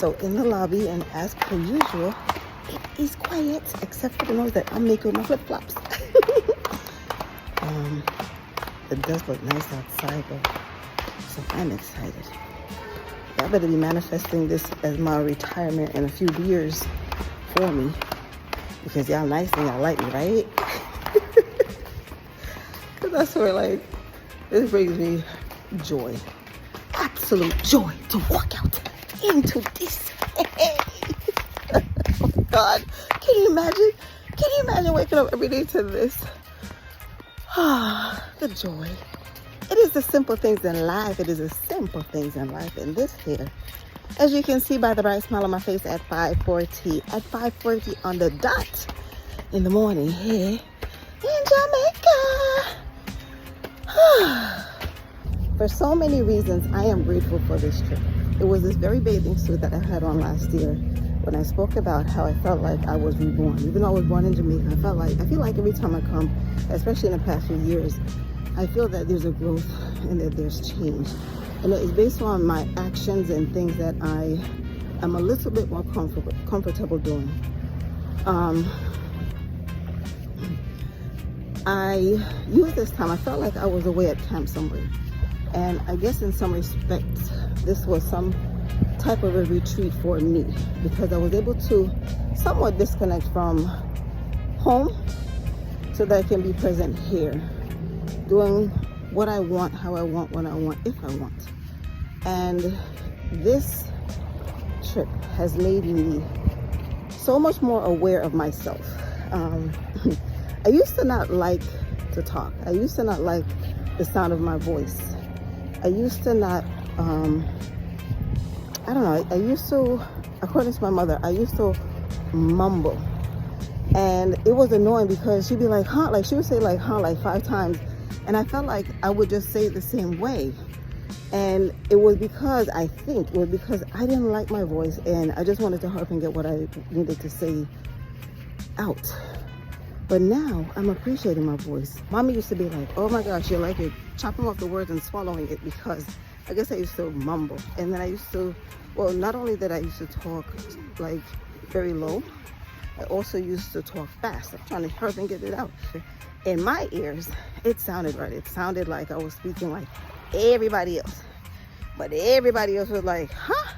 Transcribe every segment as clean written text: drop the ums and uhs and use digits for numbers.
So in the lobby, and as per usual, it is quiet except for the noise that I'm making with my flip-flops. It does look nice outside though, so I'm excited. Y'all better be manifesting this as my retirement in a few years for me, because y'all nice and y'all like me, right? Because I swear, like, this brings me joy, absolute joy to walk out into this. Oh God, can you imagine? Can you imagine waking up every day to this? Ah, the joy. It is the simple things in life. It is the simple things in life. And this here, as you can see by the bright smile on my face at 5:40, at 5:40 on the dot in the morning here in Jamaica. For so many reasons, I am grateful for this trip. It was this very bathing suit that I had on last year when I spoke about how I felt like I was reborn. Even though I was born in Jamaica, I feel like every time I come, especially in the past few years, I feel that there's a growth and that there's change. And it's based on my actions and things that I am a little bit more comfortable doing. I used this time, I felt like I was away at camp somewhere. And I guess in some respects, this was some type of a retreat for me, because I was able to somewhat disconnect from home so that I can be present here, doing what I want, how I want, when I want, if I want. And this trip has made me so much more aware of myself. I used to not like to talk. I used to not like the sound of my voice. I used to not, I don't know, I used to, according to my mother, I used to mumble. And it was annoying because she'd be like, huh? Like, she would say like, huh, like 5 times. And I felt like I would just say it the same way. And it was because, I think, it was because I didn't like my voice and I just wanted to hurry up and get what I needed to say out. But now I'm appreciating my voice. Mommy used to be like, oh my gosh, you're like you're chopping off the words and swallowing it, because I guess I used to mumble. And then I used to, well, not only that I used to talk like very low, I also used to talk fast. I'm trying to hurry up and get it out. In my ears, it sounded right. It sounded like I was speaking like everybody else. But everybody else was like, huh?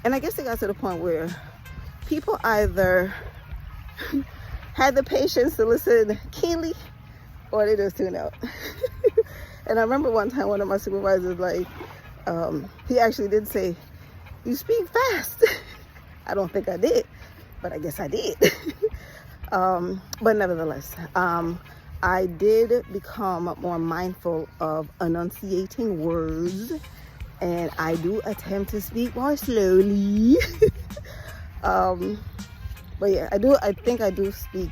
And I guess it got to the point where people either had the patience to listen keenly, or they just tuned out. And I remember one time one of my supervisors, like, he actually did say, you speak fast. I don't think I did, but I guess I did. But nevertheless, I did become more mindful of enunciating words, and I do attempt to speak more slowly. But yeah, I think I do speak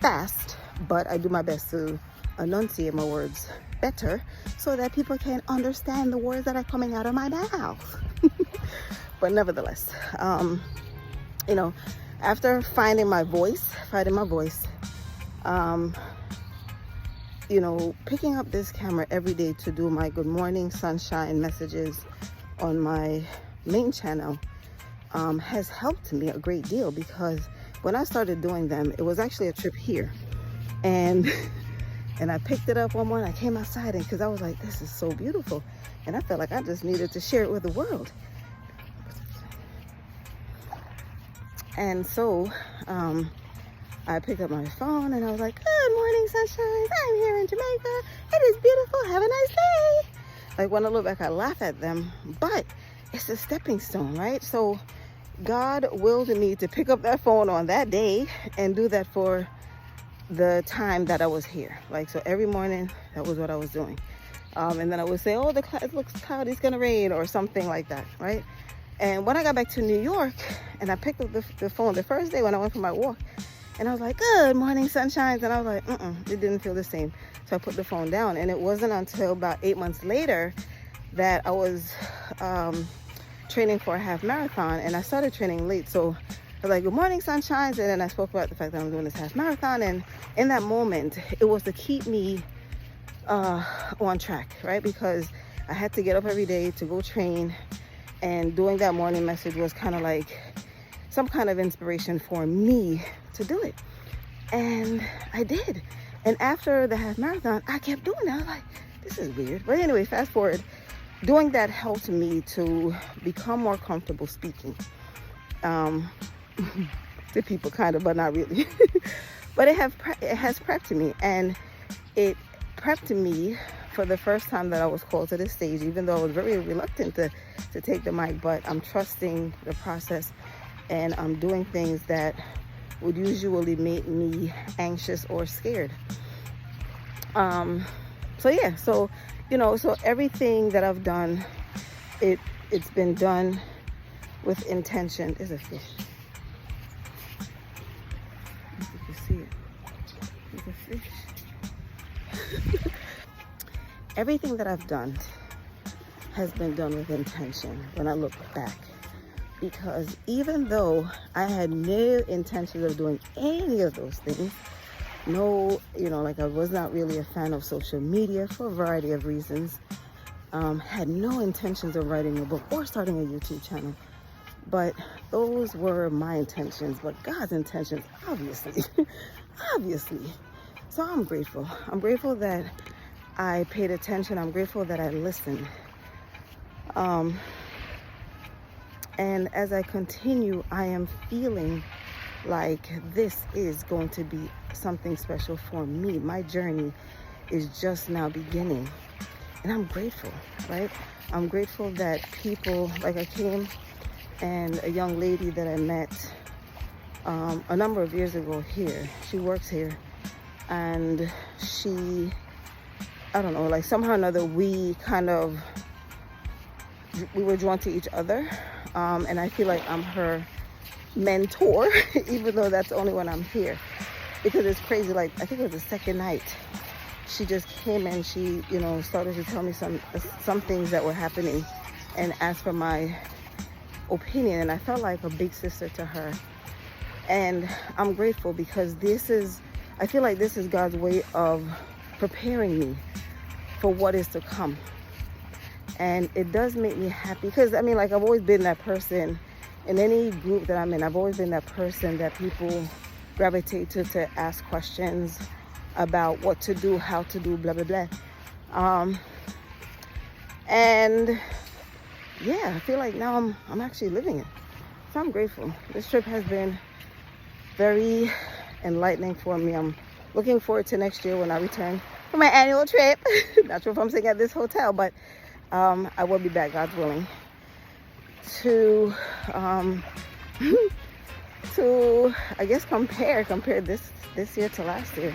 fast, but I do my best to enunciate my words better so that people can understand the words that are coming out of my mouth. But nevertheless, you know, after finding my voice, you know, picking up this camera every day to do my good morning sunshine messages on my main channel has helped me a great deal, because when I started doing them, it was actually a trip here, and I picked it up one morning. I came outside, and because I was like, this is so beautiful, and I felt like I just needed to share it with the world. And so I picked up my phone and I was like, good morning, sunshine. I'm here in Jamaica. It is beautiful. Have a nice day. Like, when I look back, I laugh at them, but it's a stepping stone, right? So God willed me to pick up that phone on that day and do that for the time that I was here. Like, so every morning, that was what I was doing. And then I would say, oh, it looks cloudy, it's gonna rain, or something like that, right? And when I got back to New York and I picked up the phone the first day when I went for my walk, and I was like, good morning, sunshines. And I was like, it didn't feel the same. So I put the phone down. And it wasn't until about 8 months later that I was training for a half marathon, and I started training late. So I was like, good morning, sunshines. And then I spoke about the fact that I'm doing this half marathon. And in that moment, it was to keep me on track, right? Because I had to get up every day to go train. And doing that morning message was kind of like some kind of inspiration for me to do it. And I did. And after the half marathon, I kept doing it. I was like, this is weird. But anyway, fast forward. Doing that helped me to become more comfortable speaking to people, kind of, but not really. But it has prepped me, and it prepped me for the first time that I was called to the stage, even though I was very reluctant to take the mic. But I'm trusting the process, and I'm doing things that would usually make me anxious or scared. So yeah, so so everything that I've done, it's been done with intention. There's a fish. If you can see it, there's a fish. Everything that I've done has been done with intention when I look back, because even though I had no intention of doing any of those things, no, like I was not really a fan of social media for a variety of reasons. Had no intentions of writing a book or starting a YouTube channel. But those were my intentions, but God's intentions, obviously, obviously. So I'm grateful. I'm grateful that I paid attention. I'm grateful that I listened. And as I continue, I am feeling like this is going to be something special for me. My journey is just now beginning, and I'm grateful, right? I'm grateful that people, like I came and a young lady that I met a number of years ago here, she works here, and I don't know, like somehow or another we were drawn to each other, and I feel like I'm her mentor, even though that's only when I'm here, because it's crazy. Like, I think it was the second night, she just came and she started to tell me some things that were happening and asked for my opinion, and I felt like a big sister to her. And I'm grateful, because I feel like this is God's way of preparing me for what is to come. And it does make me happy, because I've always been that person in any group that I'm in. I've always been that person that people gravitate to ask questions about what to do, how to do, blah, blah, blah. And yeah, I feel like now I'm actually living it. So I'm grateful. This trip has been very enlightening for me. I'm looking forward to next year when I return for my annual trip. Not sure if I'm staying at this hotel, but I will be back, God's willing, to I guess compare this year to last year.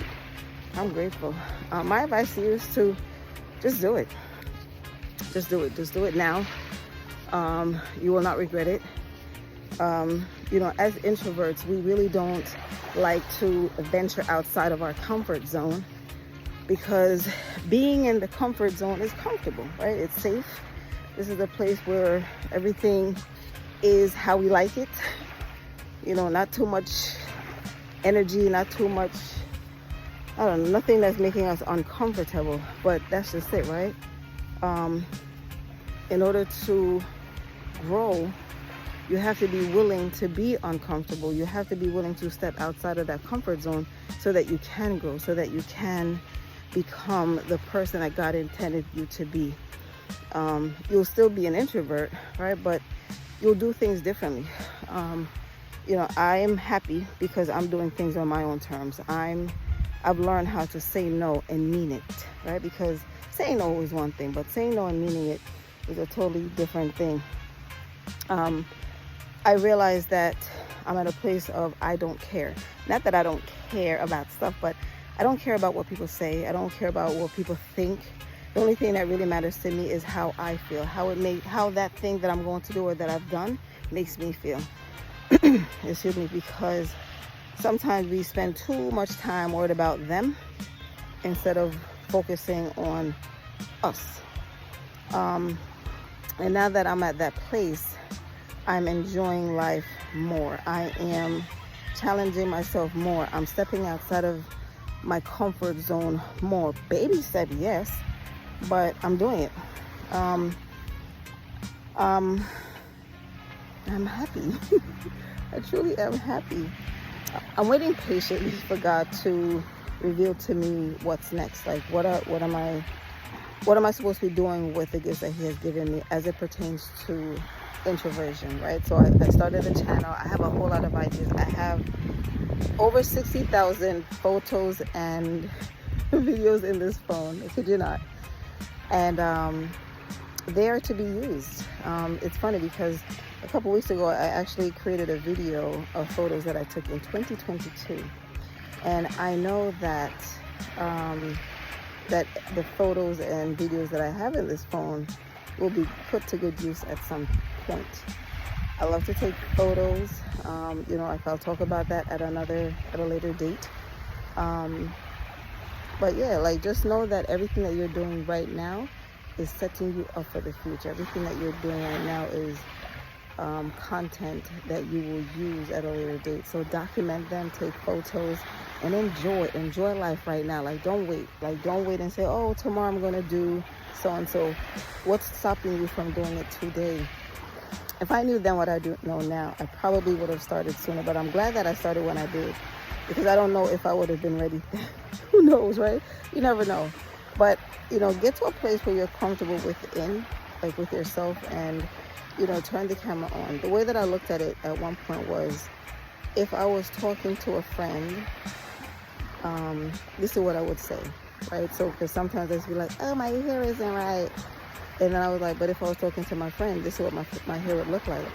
I'm grateful. My advice to you is to just do it. Just do it now. You will not regret it. As introverts, we really don't like to venture outside of our comfort zone, because being in the comfort zone is comfortable, right? It's safe. This is a place where everything is how we like it. Not too much energy, not too much, nothing that's making us uncomfortable. But that's just it, right? In order to grow, you have to be willing to be uncomfortable. You have to be willing to step outside of that comfort zone so that you can grow, so that you can become the person that God intended you to be. You'll still be an introvert, right? But you'll do things differently. I am happy because I'm doing things on my own terms. I've learned how to say no and mean it, right? Because saying no is one thing, but saying no and meaning it is a totally different thing. I realize that I'm at a place of I don't care. Not that I don't care about stuff, but I don't care about what people say. I don't care about what people think. The only thing that really matters to me is how I feel, how that thing that I'm going to do or that I've done makes me feel. Excuse me, because sometimes we spend too much time worried about them instead of focusing on us. And now that I'm at that place, I'm enjoying life more. I am challenging myself more. I'm stepping outside of my comfort zone more. Baby step, yes, but I'm doing it. I'm happy. I truly am happy. I'm waiting patiently for God to reveal to me what's next. Like what am I supposed to be doing with the gifts that He has given me as it pertains to introversion, right? So I started a channel. I have a whole lot of ideas. I have over 60,000 photos and videos in this phone. I kid you not. And they are to be used. It's funny because a couple weeks ago I actually created a video of photos that I took in 2022, and I know that that the photos and videos that I have in this phone will be put to good use at some point. I love to take photos. I'll talk about that at a later date. But yeah, like just know that everything that you're doing right now is setting you up for the future. Everything that you're doing right now is content that you will use at a later date. So document them, take photos, and enjoy life right now. Like don't wait and say, oh, tomorrow I'm gonna do so and so. What's stopping you from doing it today? If I knew then what I do know now, I probably would have started sooner, but I'm glad that I started when I did, because I don't know if I would have been ready. Who knows, right? You never know. But get to a place where you're comfortable within, like with yourself, and turn the camera on. The way that I looked at it at one point was, if I was talking to a friend, this is what I would say, right? So because sometimes I'd be like, oh, my hair isn't right, and then I was like, but if I was talking to my friend, this is what my hair would look like.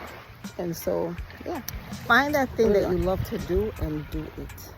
And so yeah, find that thing that you love to do and do it.